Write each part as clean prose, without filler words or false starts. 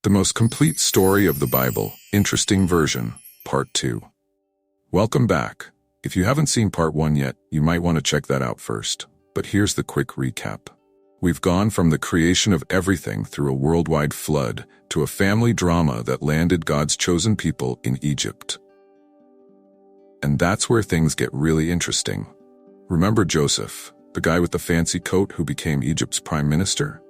The most complete story of the Bible, interesting version, part 2. Welcome back. If you haven't seen part 1 yet, you might want to check that out first. But here's the quick recap. We've gone from the creation of everything through a worldwide flood to a family drama that landed God's chosen people in Egypt. And that's where things get really interesting. Remember Joseph, the guy with the fancy coat who became Egypt's prime minister?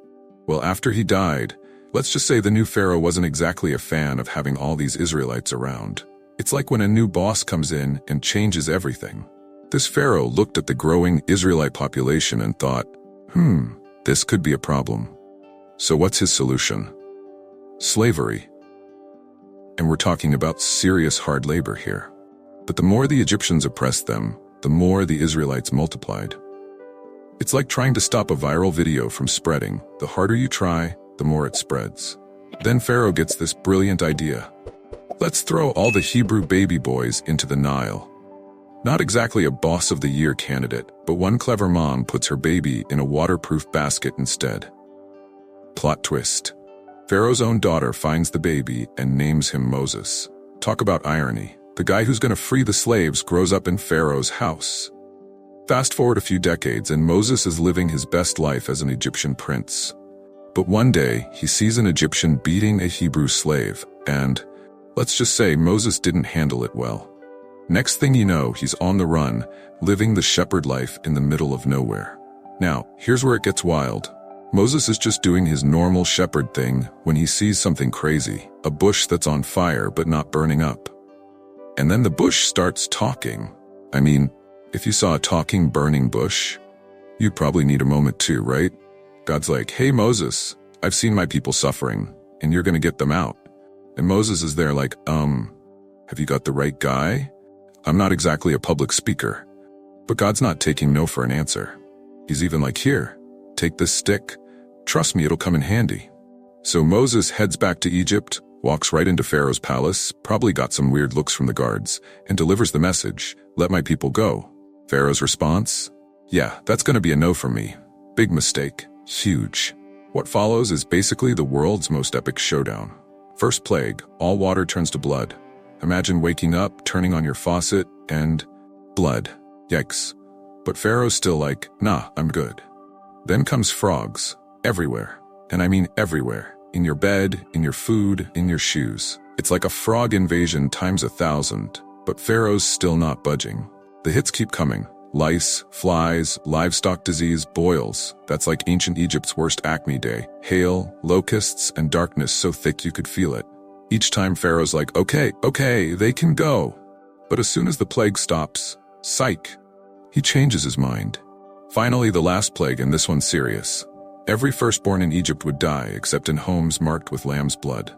Well, after he died, let's just say the new pharaoh wasn't exactly a fan of having all these Israelites around. It's like when a new boss comes in and changes everything. This pharaoh looked at the growing Israelite population and thought, this could be a problem. So what's his solution? Slavery. And we're talking about serious hard labor here. But the more the Egyptians oppressed them, the more the Israelites multiplied. It's like trying to stop a viral video from spreading. The harder you try, the more it spreads. Then Pharaoh gets this brilliant idea. Let's throw all the Hebrew baby boys into the Nile. Not exactly a boss of the year candidate, but one clever mom puts her baby in a waterproof basket instead. Plot twist. Pharaoh's own daughter finds the baby and names him Moses. Talk about irony. The guy who's going to free the slaves grows up in Pharaoh's house. Fast forward a few decades and Moses is living his best life as an Egyptian prince. But one day, he sees an Egyptian beating a Hebrew slave, and let's just say Moses didn't handle it well. Next thing you know, he's on the run, living the shepherd life in the middle of nowhere. Now, here's where it gets wild. Moses is just doing his normal shepherd thing when he sees something crazy, a bush that's on fire but not burning up. And then the bush starts talking. I mean, if you saw a talking, burning bush, you'd probably need a moment too, right? God's like, hey Moses, I've seen my people suffering, and you're gonna get them out. And Moses is there like, have you got the right guy? I'm not exactly a public speaker. But God's not taking no for an answer. He's even like, here, take this stick. Trust me, it'll come in handy. So Moses heads back to Egypt, walks right into Pharaoh's palace, probably got some weird looks from the guards, and delivers the message, let my people go. Pharaoh's response? Yeah, that's gonna be a no from me. Big mistake. Huge. What follows is basically the world's most epic showdown. First plague, all water turns to blood. Imagine waking up, turning on your faucet, and blood. Yikes. But Pharaoh's still like, nah, I'm good. Then comes frogs. Everywhere. And I mean everywhere. In your bed, in your food, in your shoes. It's like a frog invasion times 1,000. But Pharaoh's still not budging. The hits keep coming. Lice, flies, livestock disease, boils. That's like ancient Egypt's worst acne day. Hail, locusts, and darkness so thick you could feel it. Each time Pharaoh's like, okay, they can go. But as soon as the plague stops, psych, he changes his mind. Finally, the last plague, and this one's serious. Every firstborn in Egypt would die except in homes marked with lamb's blood.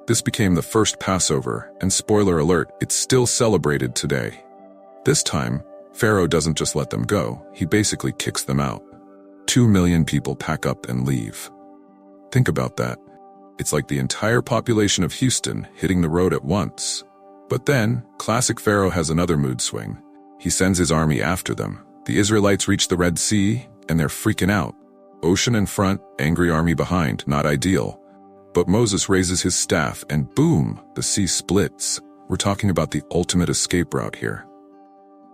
This became the first Passover, and spoiler alert, it's still celebrated today. This time, Pharaoh doesn't just let them go, he basically kicks them out. 2 million people pack up and leave. Think about that. It's like the entire population of Houston hitting the road at once. But then, classic Pharaoh has another mood swing. He sends his army after them. The Israelites reach the Red Sea, and they're freaking out. Ocean in front, angry army behind, not ideal. But Moses raises his staff and boom, the sea splits. We're talking about the ultimate escape route here.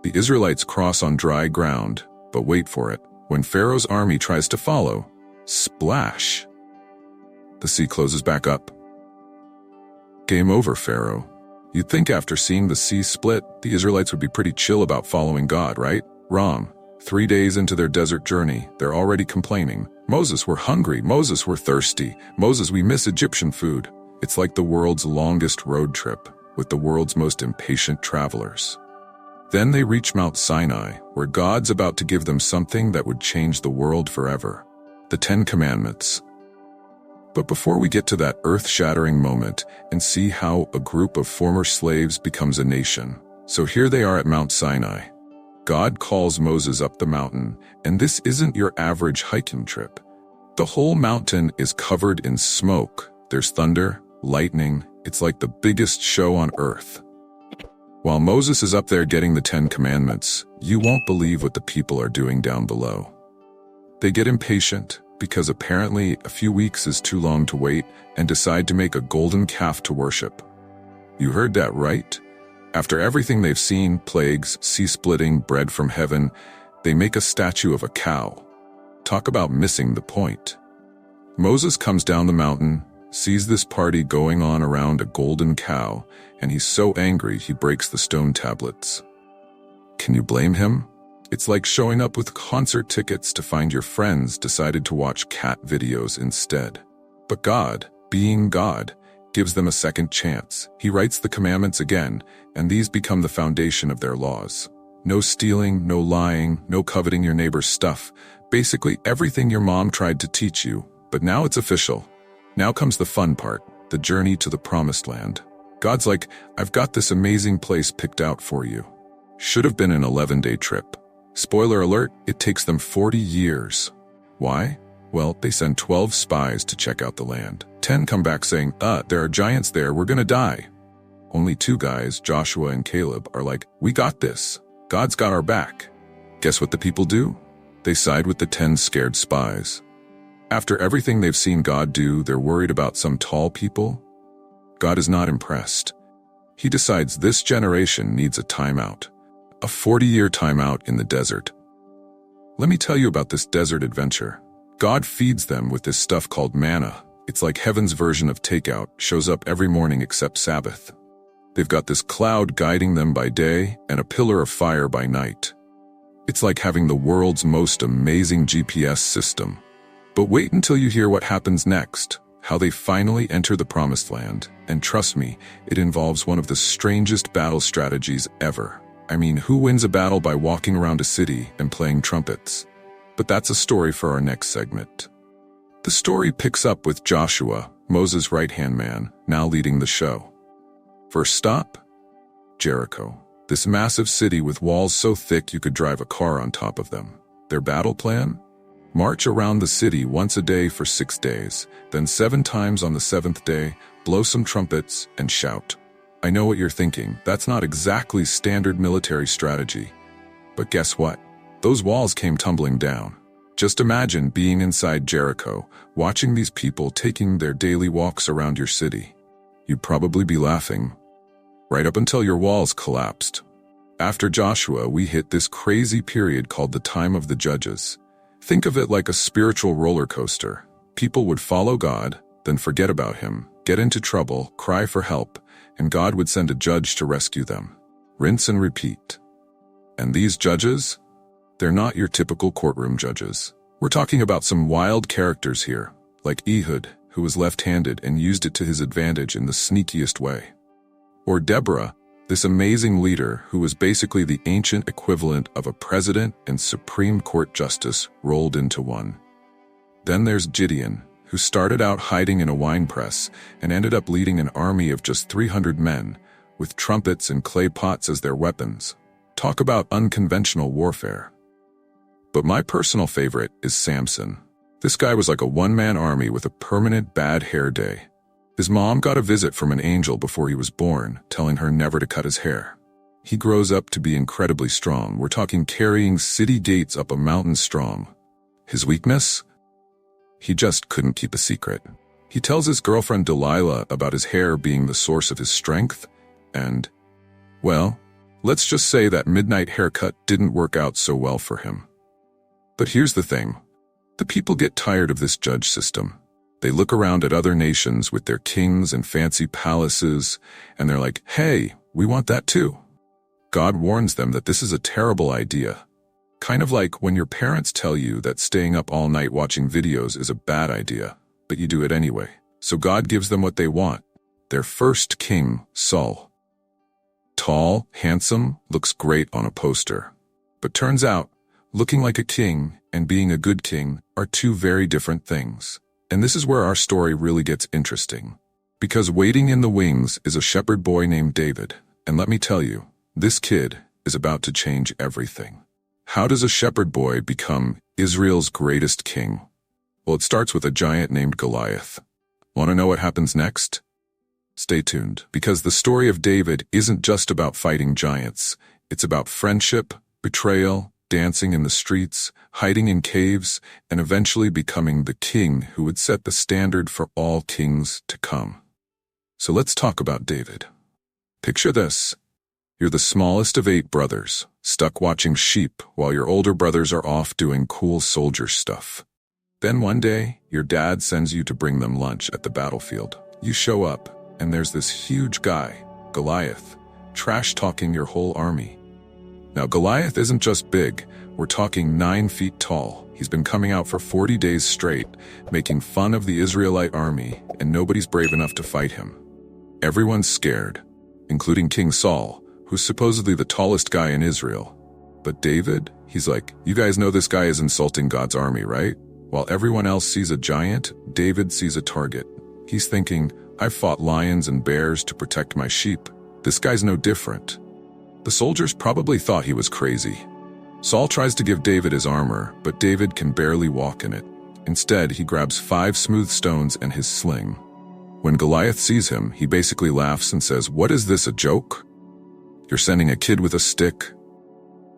The Israelites cross on dry ground, but wait for it. When Pharaoh's army tries to follow, splash! The sea closes back up. Game over, Pharaoh. You'd think after seeing the sea split, the Israelites would be pretty chill about following God, right? Wrong. 3 days into their desert journey, they're already complaining. Moses, we're hungry. Moses, we're thirsty. Moses, we miss Egyptian food. It's like the world's longest road trip, with the world's most impatient travelers. Then they reach Mount Sinai, where God's about to give them something that would change the world forever. The 10 Commandments. But before we get to that earth-shattering moment and see how a group of former slaves becomes a nation, so here they are at Mount Sinai. God calls Moses up the mountain, and this isn't your average hiking trip. The whole mountain is covered in smoke. There's thunder, lightning. It's like the biggest show on earth. While Moses is up there getting the 10 Commandments, you won't believe what the people are doing down below. They get impatient, because apparently a few weeks is too long to wait, and decide to make a golden calf to worship. You heard that right? After everything they've seen, plagues, sea-splitting, bread from heaven, they make a statue of a cow. Talk about missing the point. Moses comes down the mountain, sees this party going on around a golden cow, and he's so angry he breaks the stone tablets. Can you blame him? It's like showing up with concert tickets to find your friends decided to watch cat videos instead. But God, being God, gives them a second chance. He writes the commandments again, and these become the foundation of their laws. No stealing, no lying, no coveting your neighbor's stuff. Basically everything your mom tried to teach you, but now it's official. Now comes the fun part, the journey to the promised land. God's like, I've got this amazing place picked out for you. Should have been an 11-day trip. Spoiler alert, it takes them 40 years. Why? Well, they send 12 spies to check out the land. 10 come back saying, there are giants there, we're gonna die. Only 2 guys, Joshua and Caleb, are like, we got this. God's got our back. Guess what the people do? They side with the 10 scared spies. After everything they've seen God do, they're worried about some tall people. God is not impressed. He decides this generation needs a timeout. A 40-year timeout in the desert. Let me tell you about this desert adventure. God feeds them with this stuff called manna. It's like heaven's version of takeout, shows up every morning except Sabbath. They've got this cloud guiding them by day and a pillar of fire by night. It's like having the world's most amazing GPS system. But wait until you hear what happens next, how they finally enter the promised land. And trust me, it involves one of the strangest battle strategies ever. I mean, who wins a battle by walking around a city and playing trumpets? But that's a story for our next segment. The story picks up with Joshua, Moses' right-hand man, now leading the show. First stop? Jericho. This massive city with walls so thick you could drive a car on top of them. Their battle plan? March around the city once a day for 6 days, then 7 times on the 7th day, blow some trumpets, and shout. I know what you're thinking, that's not exactly standard military strategy. But guess what? Those walls came tumbling down. Just imagine being inside Jericho, watching these people taking their daily walks around your city. You'd probably be laughing. Right up until your walls collapsed. After Joshua, we hit this crazy period called the time of the judges. Think of it like a spiritual roller coaster. People would follow God, then forget about him, get into trouble, cry for help, and God would send a judge to rescue them. Rinse and repeat. And these judges? They're not your typical courtroom judges. We're talking about some wild characters here, like Ehud, who was left-handed and used it to his advantage in the sneakiest way. Or Deborah, this amazing leader who was basically the ancient equivalent of a president and Supreme Court justice rolled into one. Then there's Gideon, who started out hiding in a wine press and ended up leading an army of just 300 men, with trumpets and clay pots as their weapons. Talk about unconventional warfare. But my personal favorite is Samson. This guy was like a one-man army with a permanent bad hair day. His mom got a visit from an angel before he was born, telling her never to cut his hair. He grows up to be incredibly strong. We're talking carrying city gates up a mountain strong. His weakness? He just couldn't keep a secret. He tells his girlfriend Delilah about his hair being the source of his strength, and, well, let's just say that midnight haircut didn't work out so well for him. But here's the thing. The people get tired of this judge system. They look around at other nations with their kings and fancy palaces, and they're like, hey, we want that too. God warns them that this is a terrible idea. Kind of like when your parents tell you that staying up all night watching videos is a bad idea, but you do it anyway. So God gives them what they want. Their first king, Saul. Tall, handsome, looks great on a poster. But turns out, looking like a king and being a good king are two very different things. And this is where our story really gets interesting. Because waiting in the wings is a shepherd boy named David. And let me tell you, this kid is about to change everything. How does a shepherd boy become Israel's greatest king? Well, it starts with a giant named Goliath. Want to know what happens next? Stay tuned, because the story of David isn't just about fighting giants. It's about friendship, betrayal, dancing in the streets, hiding in caves, and eventually becoming the king who would set the standard for all kings to come. So let's talk about David. Picture this. You're the smallest of 8 brothers, stuck watching sheep while your older brothers are off doing cool soldier stuff. Then one day, your dad sends you to bring them lunch at the battlefield. You show up, and there's this huge guy, Goliath, trash-talking your whole army. Now, Goliath isn't just big. We're talking 9 feet tall. He's been coming out for 40 days straight, making fun of the Israelite army, and nobody's brave enough to fight him. Everyone's scared, including King Saul, who's supposedly the tallest guy in Israel. But David, he's like, you guys know this guy is insulting God's army, right? While everyone else sees a giant, David sees a target. He's thinking, I've fought lions and bears to protect my sheep. This guy's no different. The soldiers probably thought he was crazy. Saul tries to give David his armor, but David can barely walk in it. Instead, he grabs 5 smooth stones and his sling. When Goliath sees him, he basically laughs and says, "What is this, a joke? You're sending a kid with a stick?"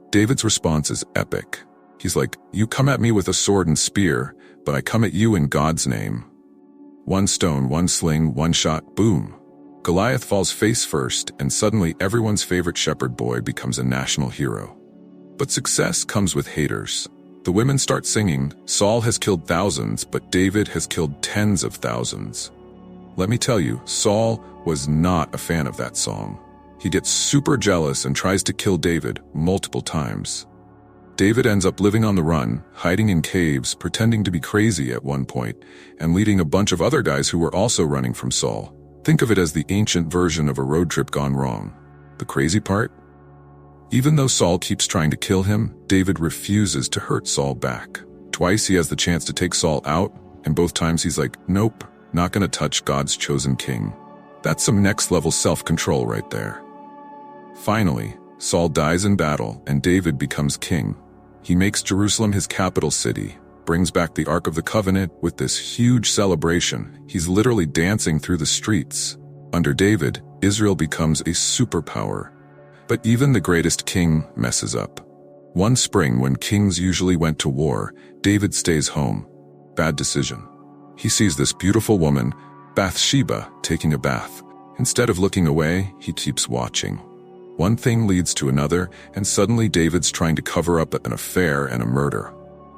David's response is epic. He's like, you come at me with a sword and spear, but I come at you in God's name. 1 stone, 1 sling, 1 shot, boom. Goliath falls face first, and suddenly everyone's favorite shepherd boy becomes a national hero. But success comes with haters. The women start singing, Saul has killed thousands, but David has killed tens of thousands. Let me tell you, Saul was not a fan of that song. He gets super jealous and tries to kill David multiple times. David ends up living on the run, hiding in caves, pretending to be crazy at one point, and leading a bunch of other guys who were also running from Saul. Think of it as the ancient version of a road trip gone wrong. The crazy part? Even though Saul keeps trying to kill him, David refuses to hurt Saul back. Twice he has the chance to take Saul out, and both times he's like, nope, not gonna touch God's chosen king. That's some next-level self-control right there. Finally, Saul dies in battle, and David becomes king. He makes Jerusalem his capital city, brings back the Ark of the Covenant with this huge celebration. He's literally dancing through the streets. Under David, Israel becomes a superpower. But even the greatest king messes up. One spring, when kings usually went to war, David stays home. Bad decision. He sees this beautiful woman, Bathsheba, taking a bath. Instead of looking away, he keeps watching. One thing leads to another, and suddenly David's trying to cover up an affair and a murder.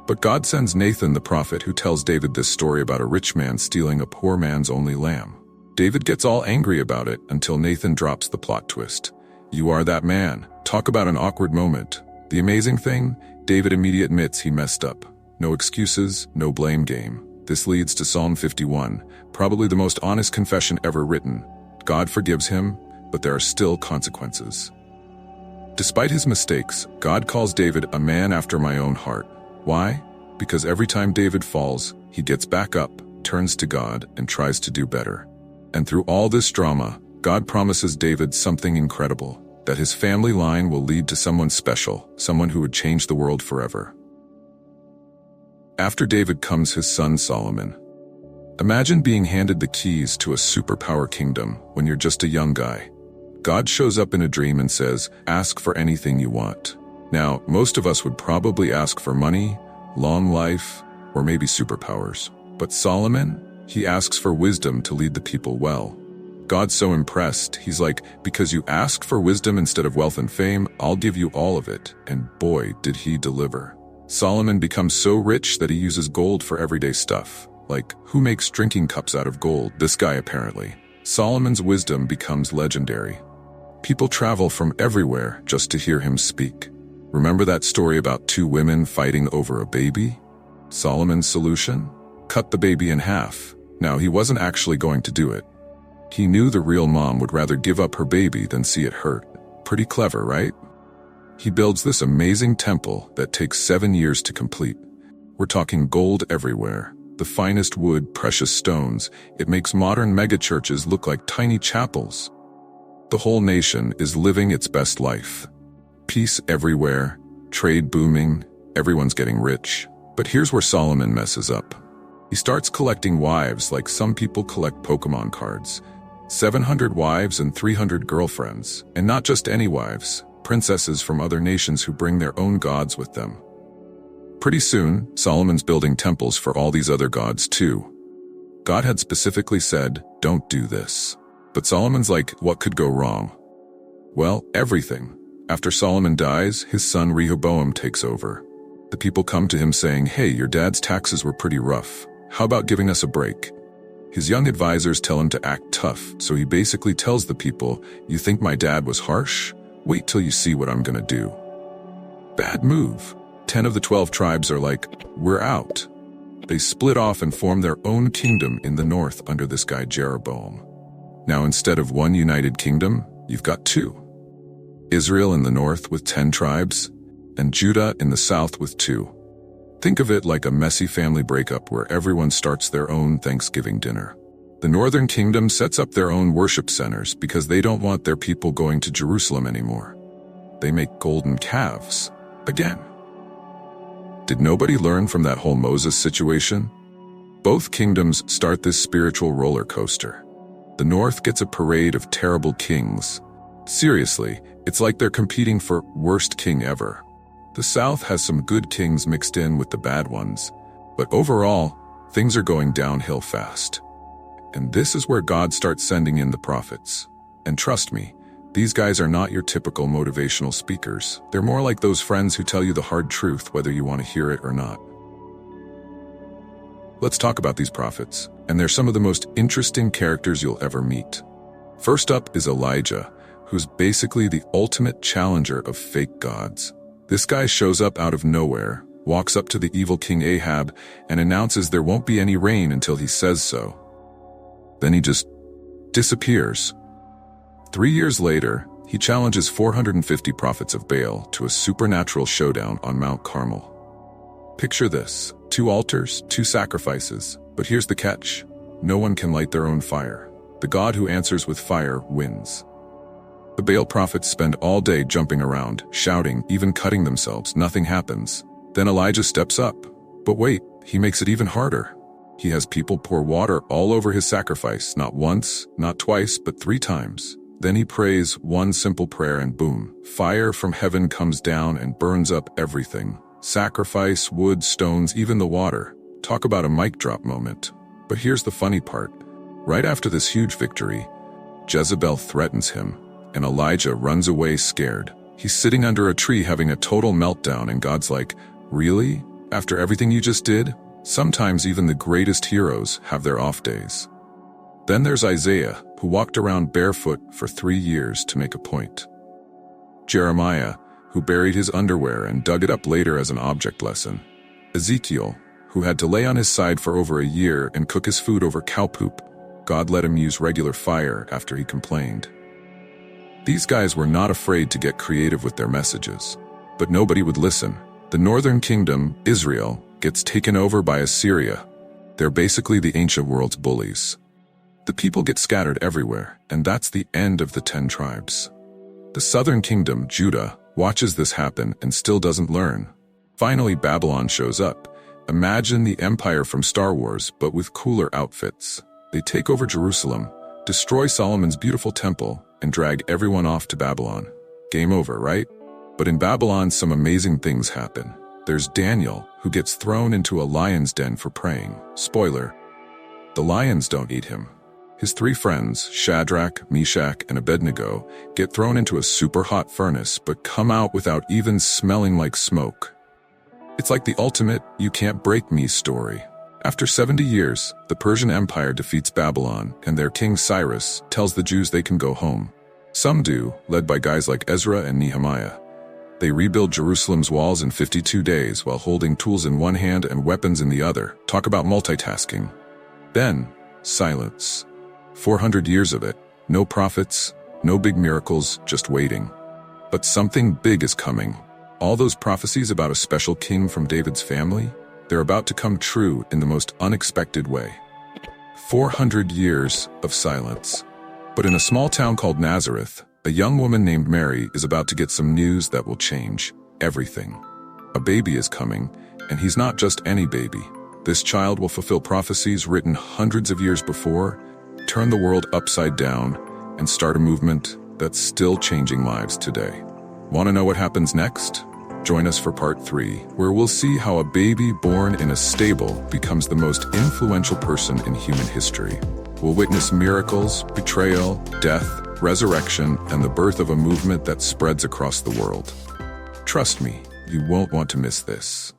But God sends Nathan the prophet, who tells David this story about a rich man stealing a poor man's only lamb. David gets all angry about it until Nathan drops the plot twist. You are that man. Talk about an awkward moment. The amazing thing, David immediately admits he messed up. No excuses, no blame game. This leads to Psalm 51, probably the most honest confession ever written. God forgives him, but there are still consequences. Despite his mistakes, God calls David a man after my own heart. Why? Because every time David falls, he gets back up, turns to God, and tries to do better. And through all this drama, God promises David something incredible, that his family line will lead to someone special, someone who would change the world forever. After David comes his son Solomon. Imagine being handed the keys to a superpower kingdom when you're just a young guy. God shows up in a dream and says, ask for anything you want. Now, most of us would probably ask for money, long life, or maybe superpowers. But Solomon, he asks for wisdom to lead the people well. God's so impressed, he's like, because you ask for wisdom instead of wealth and fame, I'll give you all of it. And boy, did he deliver. Solomon becomes so rich that he uses gold for everyday stuff. Like, who makes drinking cups out of gold? This guy apparently. Solomon's wisdom becomes legendary. People travel from everywhere just to hear him speak. Remember that story about 2 women fighting over a baby? Solomon's solution? Cut the baby in half. Now, he wasn't actually going to do it. He knew the real mom would rather give up her baby than see it hurt. Pretty clever, right? He builds this amazing temple that takes 7 years to complete. We're talking gold everywhere, the finest wood, precious stones. It makes modern megachurches look like tiny chapels. The whole nation is living its best life. Peace everywhere, trade booming, everyone's getting rich. But here's where Solomon messes up. He starts collecting wives like some people collect Pokemon cards. 700 wives and 300 girlfriends. And not just any wives, princesses from other nations who bring their own gods with them. Pretty soon, Solomon's building temples for all these other gods too. God had specifically said, don't do this. But Solomon's like, what could go wrong? Well, everything. After Solomon dies, his son Rehoboam takes over. The people come to him saying, hey, your dad's taxes were pretty rough. How about giving us a break? His young advisors tell him to act tough, so he basically tells the people, you think my dad was harsh? Wait till you see what I'm gonna do. Bad move. 10 of the 12 tribes are like, we're out. They split off and form their own kingdom in the north under this guy Jeroboam. Now instead of one united kingdom, you've got two. Israel in the north with 10 tribes, and Judah in the south with 2. Think of it like a messy family breakup where everyone starts their own Thanksgiving dinner. The northern kingdom sets up their own worship centers because they don't want their people going to Jerusalem anymore. They make golden calves. Again. Did nobody learn from that whole Moses situation? Both kingdoms start this spiritual roller coaster. The north gets a parade of terrible kings. Seriously, it's like they're competing for worst king ever. The south has some good kings mixed in with the bad ones, but overall, things are going downhill fast. And this is where God starts sending in the prophets. And trust me, these guys are not your typical motivational speakers. They're more like those friends who tell you the hard truth whether you want to hear it or not. Let's talk about these prophets, and they're some of the most interesting characters you'll ever meet. First up is Elijah, who's basically the ultimate challenger of fake gods. This guy shows up out of nowhere, walks up to the evil King Ahab, and announces there won't be any rain until he says so. Then he just disappears. 3 years later, he challenges 450 prophets of Baal to a supernatural showdown on Mount Carmel. Picture this, 2 altars, 2 sacrifices, but here's the catch. No one can light their own fire. The God who answers with fire wins. The Baal prophets spend all day jumping around, shouting, even cutting themselves. Nothing happens. Then Elijah steps up. But wait, he makes it even harder. He has people pour water all over his sacrifice, not once, not twice, but 3 times. Then he prays one simple prayer and boom, fire from heaven comes down and burns up everything. Sacrifice, wood, stones, even the water. Talk about a mic drop moment. But here's the funny part. Right after this huge victory, Jezebel threatens him, and Elijah runs away scared. He's sitting under a tree having a total meltdown, and God's like, really? After everything you just did? Sometimes even the greatest heroes have their off days. Then there's Isaiah, who walked around barefoot for 3 years to make a point. Jeremiah, who buried his underwear and dug it up later as an object lesson. Ezekiel, who had to lay on his side for over a year and cook his food over cow poop. God let him use regular fire after he complained. These guys were not afraid to get creative with their messages. But nobody would listen. The northern kingdom, Israel, gets taken over by Assyria. They're basically the ancient world's bullies. The people get scattered everywhere, and that's the end of the 10 tribes. The southern kingdom, Judah, watches this happen and still doesn't learn. Finally, Babylon shows up. Imagine the empire from Star Wars, but with cooler outfits. They take over Jerusalem, destroy Solomon's beautiful temple, and drag everyone off to Babylon. Game over, right? But in Babylon, some amazing things happen. There's Daniel, who gets thrown into a lion's den for praying. Spoiler, the lions don't eat him. His 3 friends, Shadrach, Meshach, and Abednego, get thrown into a super hot furnace but come out without even smelling like smoke. It's like the ultimate "you can't break me" story. After 70 years, the Persian Empire defeats Babylon, and their king Cyrus tells the Jews they can go home. Some do, led by guys like Ezra and Nehemiah. They rebuild Jerusalem's walls in 52 days while holding tools in one hand and weapons in the other. Talk about multitasking. Then, silence. 400 years of it. No prophets, no big miracles, just waiting. But something big is coming. All those prophecies about a special king from David's family, they're about to come true in the most unexpected way. 400 years of silence. But in a small town called Nazareth, a young woman named Mary is about to get some news that will change everything. A baby is coming, and he's not just any baby. This child will fulfill prophecies written hundreds of years before, turn the world upside down, and start a movement that's still changing lives today. Want to know what happens next? Join us for part 3, where we'll see how a baby born in a stable becomes the most influential person in human history. We'll witness miracles, betrayal, death, resurrection, and the birth of a movement that spreads across the world. Trust me, you won't want to miss this.